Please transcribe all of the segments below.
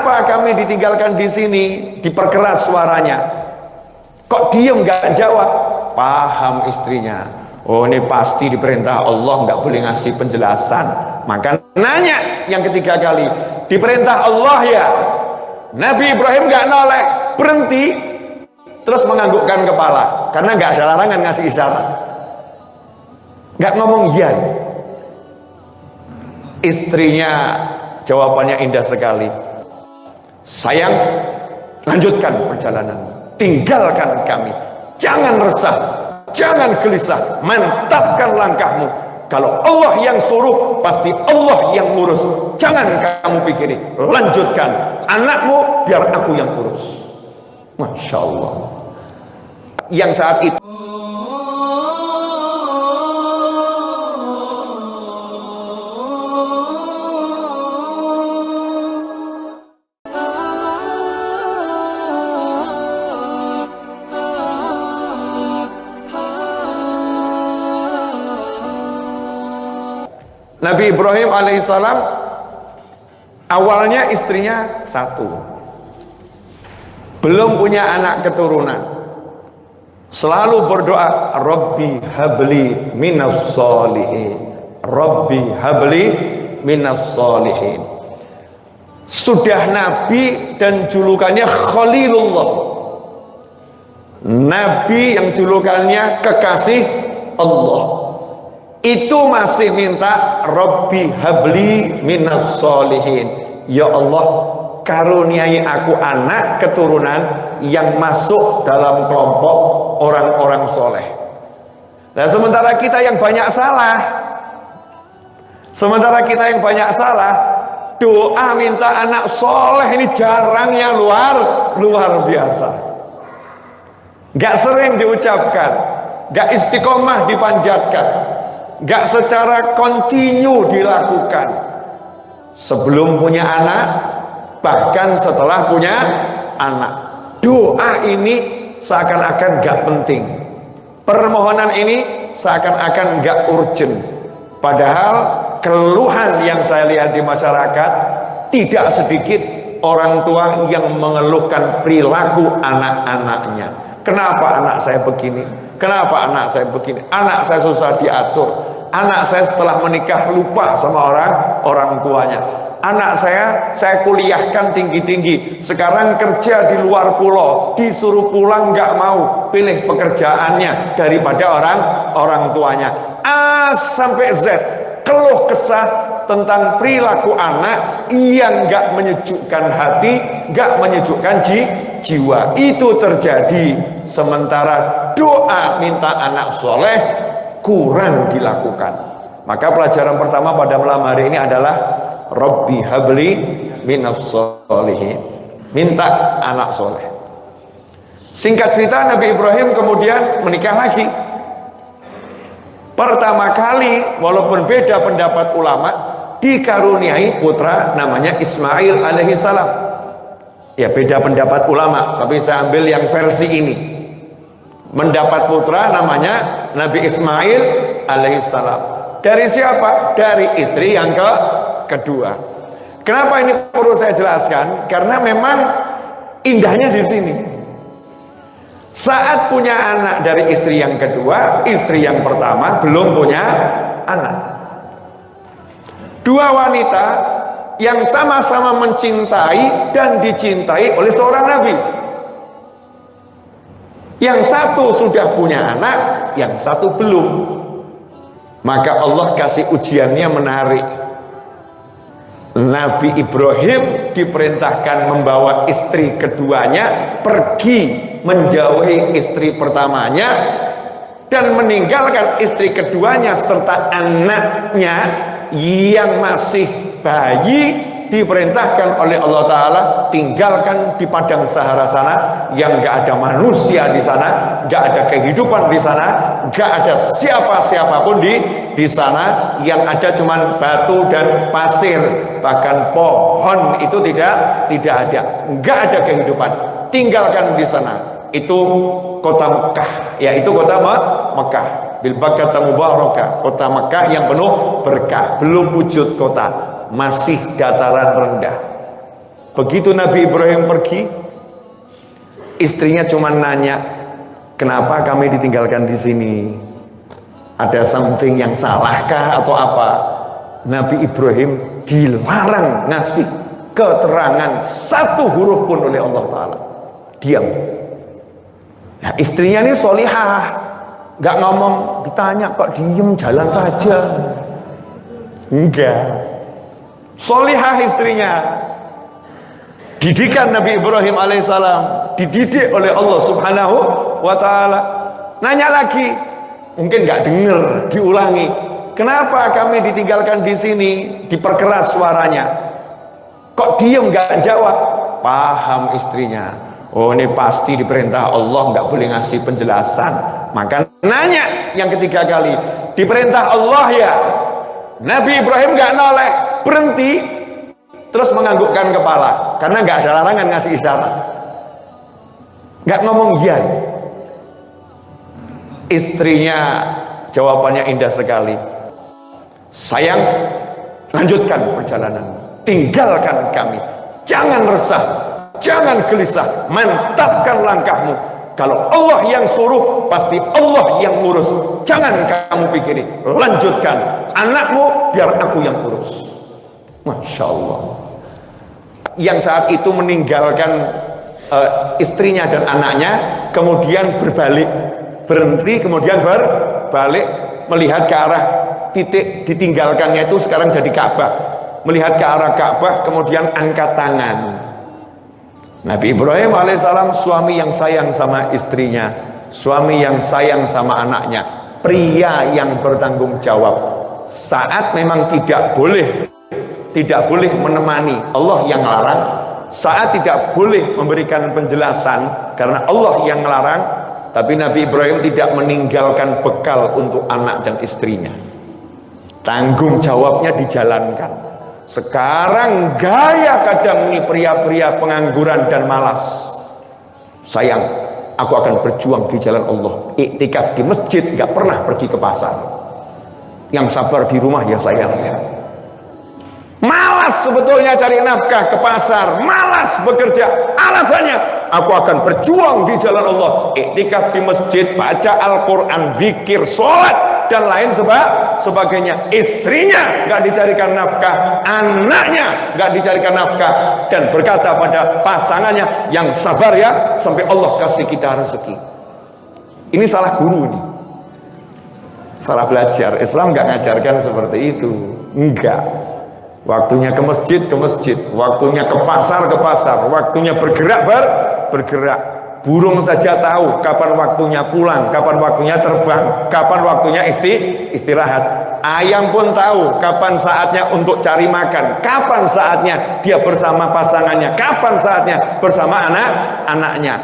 Kenapa kami ditinggalkan di sini? Diperkeras suaranya. Kok diem gak jawab? Paham istrinya. Oh, ini pasti diperintah Allah, nggak boleh ngasih penjelasan. Maka nanya yang ketiga kali. Diperintah Allah ya. Nabi Ibrahim nggak noleh, berhenti, terus menganggukkan kepala karena nggak ada larangan ngasih isyarat. Nggak ngomong iya. Istrinya jawabannya indah sekali. Sayang, lanjutkan perjalanan, tinggalkan kami, jangan resah, jangan gelisah, mantapkan langkahmu. Kalau Allah yang suruh, pasti Allah yang ngurus. Jangan kamu pikirin, lanjutkan. Anakmu biar aku yang urus. Masya Allah. Yang saat itu Nabi Ibrahim alaihissalam awalnya istrinya satu, belum punya anak keturunan, selalu berdoa, Rabbi habli minas sholihin, Rabbi habli minas sholihin. Sudah Nabi dan julukannya Khalilullah, Nabi yang julukannya kekasih Allah, itu masih minta Rabbi habli minas sholihin. Ya Allah, karuniai aku anak keturunan yang masuk dalam kelompok orang-orang soleh. Nah, sementara kita yang banyak salah, doa minta anak soleh ini jarangnya luar biasa. Gak sering diucapkan, gak istiqomah dipanjatkan, gak secara kontinu dilakukan. Sebelum punya anak, bahkan setelah punya anak, doa ini seakan-akan gak penting, permohonan ini seakan-akan gak urgent. Padahal keluhan yang saya lihat di masyarakat, tidak sedikit orang tua yang mengeluhkan perilaku anak-anaknya. Kenapa anak saya begini? Kenapa anak saya begini? Anak saya susah diatur. Anak saya setelah menikah lupa sama orang tuanya. Anak saya kuliahkan tinggi-tinggi, sekarang kerja di luar pulau, disuruh pulang nggak mau, pilih pekerjaannya daripada orang tuanya. A sampai Z, keluh kesah tentang perilaku anak yang nggak menyejukkan hati, nggak menyejukkan jiwa. Itu terjadi sementara doa minta anak soleh kurang dilakukan. Maka pelajaran pertama pada malam hari ini adalah Rabbi habli minas sholihin, minta anak soleh. Singkat cerita, Nabi Ibrahim kemudian menikah lagi. Pertama kali, walaupun beda pendapat ulama, dikaruniai putra namanya Ismail alaihissalam. Ya, beda pendapat ulama, tapi saya ambil yang versi ini. Mendapat putra namanya Nabi Ismail alaihissalam. Dari siapa? Dari istri yang kedua. Kenapa ini perlu saya jelaskan? Karena memang indahnya di sini. Saat punya anak dari istri yang kedua, istri yang pertama belum punya anak. Dua wanita yang sama-sama mencintai dan dicintai oleh seorang nabi. Yang satu sudah punya anak, yang satu belum. Maka Allah kasih ujiannya menarik. Nabi Ibrahim diperintahkan membawa istri keduanya pergi menjauhi istri pertamanya dan meninggalkan istri keduanya serta anaknya yang masih bayi. Diperintahkan oleh Allah Ta'ala tinggalkan di padang Sahara sana yang gak ada manusia di sana, gak ada kehidupan di sana, gak ada siapa-siapapun di sana, yang ada cuman batu dan pasir, bahkan pohon itu tidak ada, gak ada kehidupan. Tinggalkan di sana. Itu kota Mekah, yaitu kota Mekah, bil Bakkah mubarakah, kota Mekah yang penuh berkah. Belum wujud kota, masih dataran rendah. Begitu Nabi Ibrahim pergi, istrinya cuma nanya, kenapa kami ditinggalkan di sini? Ada something yang salahkah atau apa? Nabi Ibrahim dilarang ngasih keterangan satu huruf pun oleh Allah Ta'ala. Diam. Nah, istrinya ini solihah, nggak ngomong, ditanya kok diem jalan saja. Enggak. Solihah istrinya. Didikan Nabi Ibrahim alaihissalam, dididik oleh Allah Subhanahu wa Ta'ala. Nanya lagi, mungkin nggak dengar, diulangi. Kenapa kami ditinggalkan di sini? Diperkeras suaranya. Kok diem nggak jawab? Paham istrinya. Oh, ini pasti diperintah Allah, nggak boleh ngasih penjelasan. Maka nanya yang ketiga kali, diperintah Allah ya. Nabi Ibrahim nggak noleh, berhenti, terus menganggukkan kepala, karena nggak ada larangan ngasih isyarat. Nggak ngomong iya. Istrinya jawabannya indah sekali. Sayang, lanjutkan perjalanan, tinggalkan kami, jangan resah, jangan gelisah, mantapkan langkahmu. Kalau Allah yang suruh, pasti Allah yang ngurus. Jangan kamu pikiri, lanjutkan, anakmu biar aku yang urus. Masya Allah. Yang saat itu meninggalkan istrinya dan anaknya, kemudian berbalik, berhenti, kemudian berbalik, melihat ke arah titik ditinggalkannya itu sekarang jadi Ka'bah. Melihat ke arah Ka'bah, kemudian angkat tangan. Nabi Ibrahim alaihissalam suami yang sayang sama istrinya, suami yang sayang sama anaknya, pria yang bertanggung jawab. Saat memang tidak boleh menemani, Allah yang larang. Saat tidak boleh memberikan penjelasan karena Allah yang larang, tapi Nabi Ibrahim tidak meninggalkan bekal untuk anak dan istrinya. Tanggung jawabnya dijalankan. Sekarang gaya kadang ini pria-pria pengangguran dan malas. Sayang, aku akan berjuang di jalan Allah. Iktikaf di masjid, gak pernah pergi ke pasar. Yang sabar di rumah ya sayangnya. Malas sebetulnya cari nafkah ke pasar, malas bekerja. Alasannya, aku akan berjuang di jalan Allah. Iktikaf di masjid, baca Al-Quran, zikir, sholat, dan lain sebagainya. Istrinya nggak dicarikan nafkah, anaknya nggak dicarikan nafkah, dan berkata pada pasangannya, yang sabar ya sampai Allah kasih kita rezeki. Ini salah guru nih, salah belajar. Islam nggak ngajarkan seperti itu. Enggak. Waktunya ke masjid, waktunya ke pasar, waktunya bergerak. Burung saja tahu kapan waktunya pulang, kapan waktunya terbang, kapan waktunya istirahat. Ayam pun tahu kapan saatnya untuk cari makan, kapan saatnya dia bersama pasangannya, kapan saatnya bersama anak-anaknya.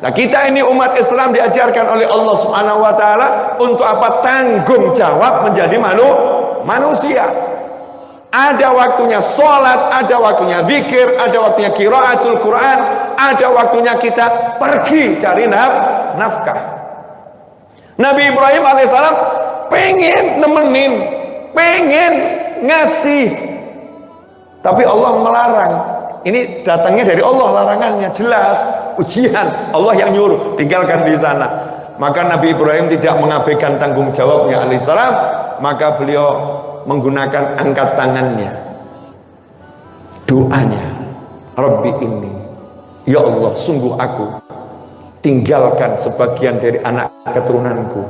Nah, kita ini umat Islam diajarkan oleh Allah Subhanahu wa Ta'ala untuk apa? Tanggung jawab menjadi manusia. Ada waktunya sholat, ada waktunya zikir, ada waktunya qiraatul Quran, ada waktunya kita pergi cari nafkah. Nabi Ibrahim alaihissalam pengen nemenin, pengen ngasih, tapi Allah melarang. Ini datangnya dari Allah, larangannya jelas, ujian, Allah yang nyuruh, tinggalkan di sana. Maka Nabi Ibrahim tidak mengabaikan tanggung jawabnya alaihissalam, maka beliau menggunakan angkat tangannya, doanya, Rabbi ini, ya Allah, sungguh aku tinggalkan sebagian dari anak keturunanku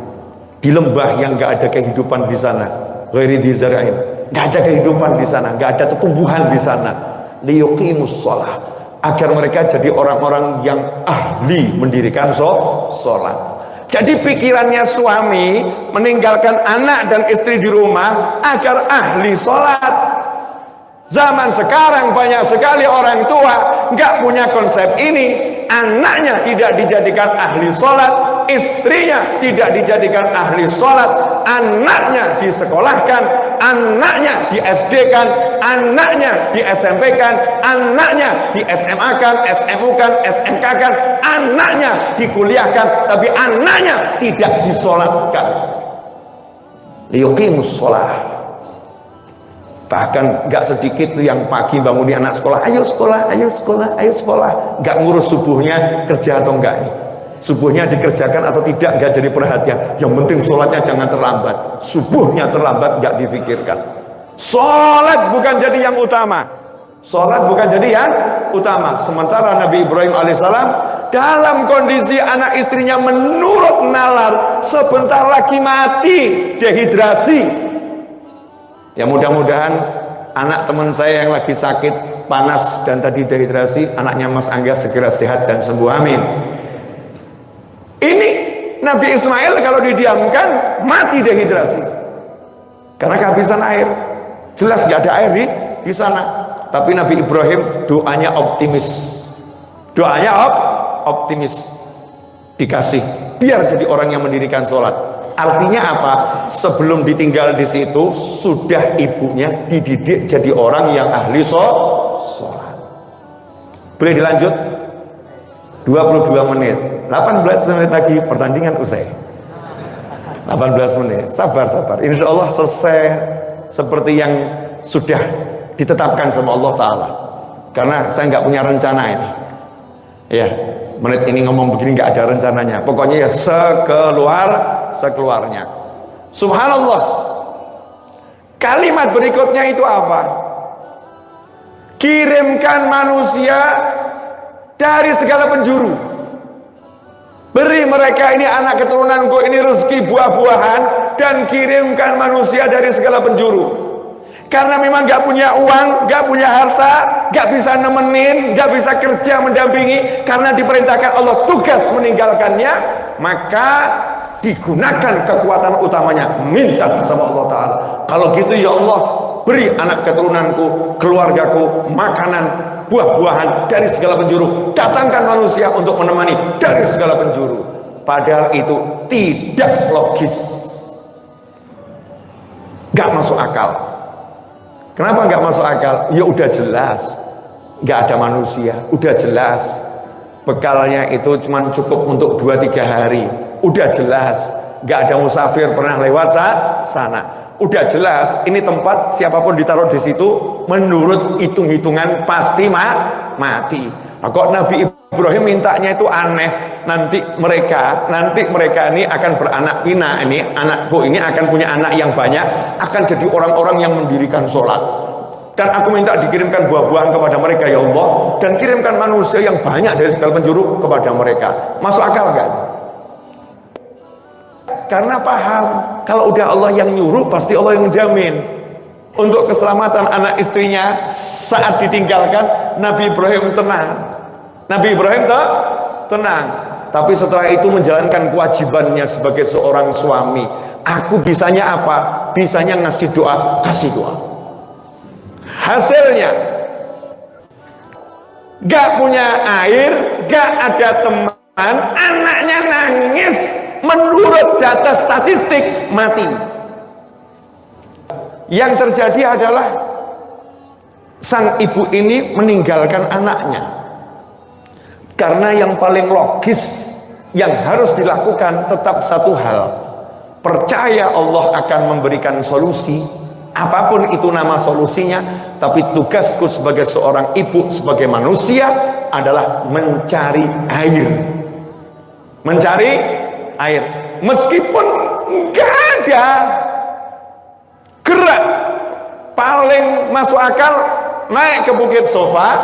di lembah yang gak ada kehidupan di sana, ghairi dzi zar'in, gak ada kehidupan di sana, gak ada tumbuhan di sana, liyuqimus shalah, agar mereka jadi orang-orang yang ahli mendirikan sholat. Jadi pikirannya suami meninggalkan anak dan istri di rumah agar ahli sholat. Zaman sekarang banyak sekali orang tua nggak punya konsep ini. Anaknya tidak dijadikan ahli sholat, istrinya tidak dijadikan ahli sholat, anaknya disekolahkan, anaknya di SD-kan, anaknya di SMP-kan, anaknya di SMA-kan, SMU-kan, SMK-kan, anaknya dikuliahkan, tapi anaknya tidak disolatkan. Liyuqimus sholah. Bahkan nggak sedikit tuh yang pagi bangunin anak sekolah, ayo sekolah, ayo sekolah, ayo sekolah. Nggak ngurus subuhnya kerja atau enggak nih. Subuhnya dikerjakan atau tidak nggak jadi perhatian. Yang penting sholatnya jangan terlambat. Subuhnya terlambat nggak difikirkan. Sholat bukan jadi yang utama. Sholat bukan jadi yang utama. Sementara Nabi Ibrahim alaihissalam dalam kondisi anak istrinya menurut nalar, sebentar lagi mati, dehidrasi. Ya mudah-mudahan anak teman saya yang lagi sakit panas dan tadi dehidrasi, anaknya Mas Angga segera sehat dan sembuh, amin. Ini Nabi Ismail kalau didiamkan mati dehidrasi karena kehabisan air. Jelas nggak ada air di sana. Tapi Nabi Ibrahim doanya optimis. Doanya optimis. Dikasih biar jadi orang yang mendirikan sholat. Artinya apa? Sebelum ditinggal di situ sudah ibunya dididik jadi orang yang ahli sholat. Boleh dilanjut? 22 menit, 18 menit lagi pertandingan usai. 18 menit, sabar. Insya Allah selesai seperti yang sudah ditetapkan sama Allah Ta'ala. Karena saya nggak punya rencana ini. Ya, menit ini ngomong begini nggak ada rencananya. Pokoknya ya sekeluarnya. Subhanallah. Kalimat berikutnya itu apa? Kirimkan manusia dari segala penjuru. Beri mereka ini anak keturunanku, ini rezeki buah-buahan, dan kirimkan manusia dari segala penjuru. Karena memang gak punya uang, gak punya harta, gak bisa nemenin, gak bisa kerja mendampingi, karena diperintahkan Allah tugas meninggalkannya, maka digunakan kekuatan utamanya, minta sama Allah Ta'ala. Kalau gitu ya Allah, beri anak keturunanku, keluargaku makanan, buah-buahan dari segala penjuru. Datangkan manusia untuk menemani dari segala penjuru. Padahal itu tidak logis, gak masuk akal. Kenapa gak masuk akal? Ya udah jelas gak ada manusia, udah jelas bekalnya itu cuma cukup untuk 2-3 hari, udah jelas gak ada musafir pernah lewat sana. Udah jelas ini tempat siapapun ditaruh di situ menurut hitung-hitungan pasti mati. Nah, kok Nabi Ibrahim mintanya itu aneh. Nanti mereka ini akan beranak pinak, ini anakku ini akan punya anak yang banyak, akan jadi orang-orang yang mendirikan sholat. Dan aku minta dikirimkan buah-buahan kepada mereka ya Allah, dan kirimkan manusia yang banyak dari segala penjuru kepada mereka. Masuk akal kan? Karena paham kalau udah Allah yang nyuruh pasti Allah yang menjamin. Untuk keselamatan anak istrinya saat ditinggalkan, Nabi Ibrahim tenang. Nabi Ibrahim tenang. Tapi setelah itu menjalankan kewajibannya sebagai seorang suami. Aku bisanya apa? Bisanya ngasih doa, kasih doa. Hasilnya gak punya air, gak ada teman, anaknya nangis. Menurut data statistik mati. Yang terjadi adalah sang ibu ini meninggalkan anaknya. Karena yang paling logis yang harus dilakukan tetap satu hal. Percaya Allah akan memberikan solusi, apapun itu nama solusinya, tapi tugasku sebagai seorang ibu, sebagai manusia adalah mencari air. Mencari air, meskipun nggak ada gerak. Paling masuk akal naik ke bukit Sofa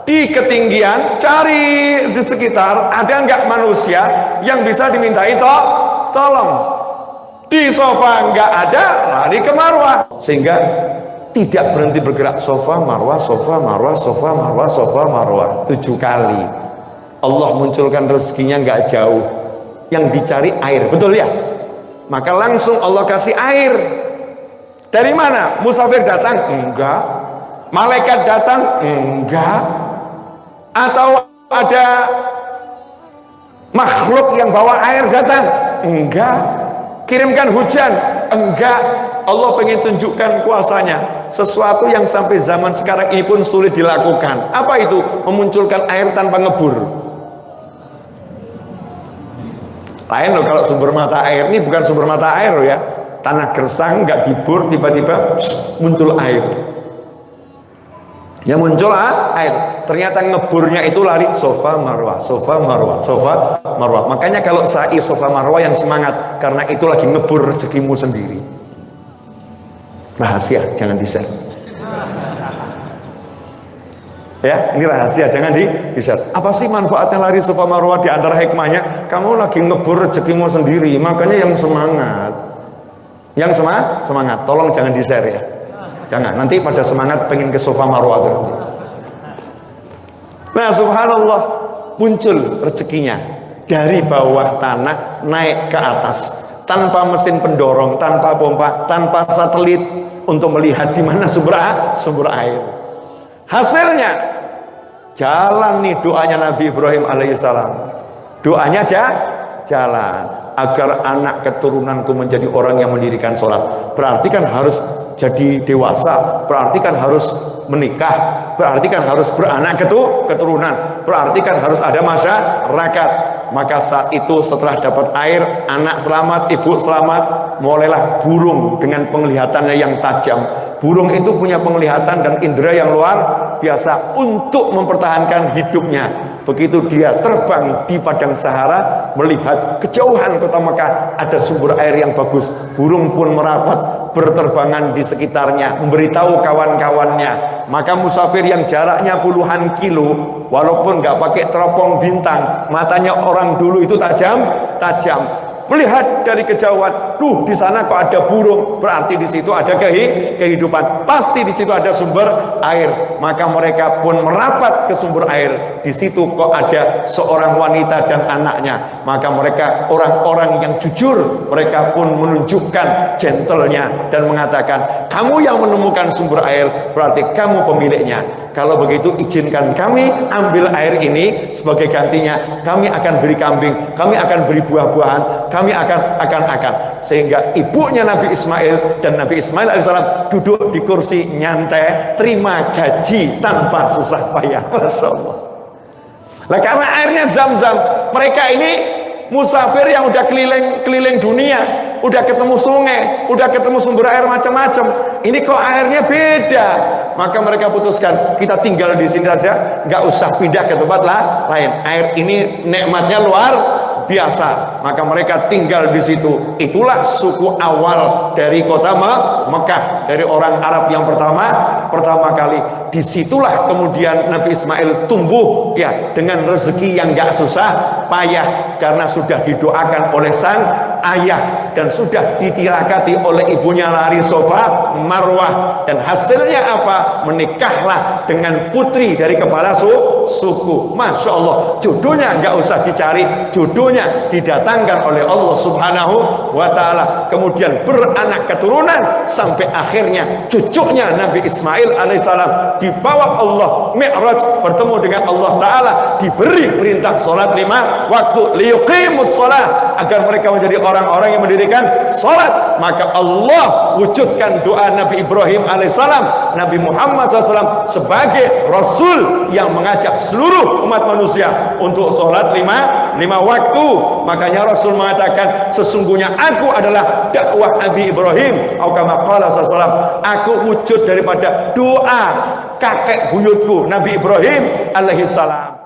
di ketinggian, cari di sekitar ada nggak manusia yang bisa dimintai tolong. Di Sofa nggak ada, lari ke Marwah, sehingga tidak berhenti bergerak. Sofa Marwah, Sofa Marwah, Sofa Marwah, Sofa Marwah 7 kali. Allah munculkan rezekinya nggak jauh. Yang dicari air, betul ya? Maka langsung Allah kasih air. Dari mana? Musafir datang? Enggak. Malaikat datang? Enggak. Atau ada makhluk yang bawa air datang? Enggak. Kirimkan hujan? Enggak. Allah pengen tunjukkan kuasanya. Sesuatu yang sampai zaman sekarang ini pun sulit dilakukan. Apa itu? Memunculkan air tanpa ngebur. Lain loh kalau sumber mata air ini bukan sumber mata air loh ya. tanah gersang, nggak dibur, tiba-tiba muncul air. Yang muncul air. Ternyata ngeburnya itu lari Sofa Marwah, Sofa Marwah, Sofa Marwah. Makanya kalau sa'i Sofa Marwah yang semangat, karena itu lagi ngebur rezekimu sendiri. Rahasia, jangan di-share. Ya, ini rahasia, jangan di-share. Apa sih manfaatnya lari Sofa Marwah? Di antara hikmahnya, kamu lagi ngebur rezekimu sendiri. Makanya yang semangat. Yang semangat, tolong jangan di-share ya. Jangan, nanti pada semangat pengen ke Sofa Marwah tuh. Nah, subhanallah, muncul rezekinya dari bawah tanah naik ke atas tanpa mesin pendorong, tanpa pompa, tanpa satelit untuk melihat di mana sumber air. Hasilnya jalan nih doanya Nabi Ibrahim alaihissalam. Doanya jalan agar anak keturunanku menjadi orang yang mendirikan sholat. Berarti kan harus jadi dewasa, berarti kan harus menikah, berarti kan harus beranak keturunan, berarti kan harus ada masyarakat. Maka saat itu setelah dapat air, anak selamat, ibu selamat, mulailah burung dengan penglihatannya yang tajam. Burung itu punya penglihatan dan indera yang luar biasa untuk mempertahankan hidupnya. Begitu dia terbang di padang Sahara, melihat kejauhan kota Mekah ada sumber air yang bagus, burung pun merapat berterbangan di sekitarnya, memberitahu kawan-kawannya. Maka musafir yang jaraknya puluhan kilo, walaupun nggak pakai teropong bintang, matanya orang dulu itu tajam, melihat dari kejauhan, di sana kok ada burung, berarti di situ ada kehidupan, pasti di situ ada sumber air. Maka mereka pun merapat ke sumber air. Di situ kok ada seorang wanita dan anaknya. Maka mereka orang-orang yang jujur, mereka pun menunjukkan gentlenya dan mengatakan, kamu yang menemukan sumber air, berarti kamu pemiliknya. Kalau begitu izinkan kami ambil air ini sebagai gantinya. Kami akan beri kambing, kami akan beri buah-buahan, kami akan. Sehingga ibunya Nabi Ismail dan Nabi Ismail alaihissalam duduk di kursi nyantai, terima gaji tanpa susah payah. Masya Allah. Nah, karena airnya Zam-Zam, mereka ini musafir yang udah keliling dunia, udah ketemu sungai, udah ketemu sumber air macam-macam. Ini kok airnya beda. Maka mereka putuskan, kita tinggal di sini saja, nggak usah pindah ke tempat lain. Air ini nikmatnya luar biasa. Maka mereka tinggal di situ. Itulah suku awal dari kota Mekah, dari orang Arab yang pertama kali. Disitulah kemudian Nabi Ismail tumbuh ya dengan rezeki yang nggak susah payah, karena sudah didoakan oleh sang ayah dan sudah ditirakati oleh ibunya lari Sofa Marwah. Dan hasilnya apa? Menikahlah dengan putri dari kepala suku. Masya Allah, jodohnya nggak usah dicari, jodohnya didatangkan oleh Allah Subhanahu wa Ta'ala. Kemudian beranak keturunan sampai akhirnya cucunya Nabi Ismail alaihissalam dibawa Allah Mi'raj, bertemu dengan Allah Ta'ala, diberi perintah sholat 5 waktu, liyuqimus sholat, agar mereka menjadi orang-orang yang mendirikan sholat. Maka Allah wujudkan doa Nabi Ibrahim alaihissalam, Nabi Muhammad SAW sebagai Rasul yang mengajak seluruh umat manusia untuk sholat 5 waktu. Makanya Rasul mengatakan, sesungguhnya aku adalah dakwah Nabi Ibrahim, atau kama qala sallallahu, aku wujud daripada doa kakek buyutku Nabi Ibrahim alaihissalam.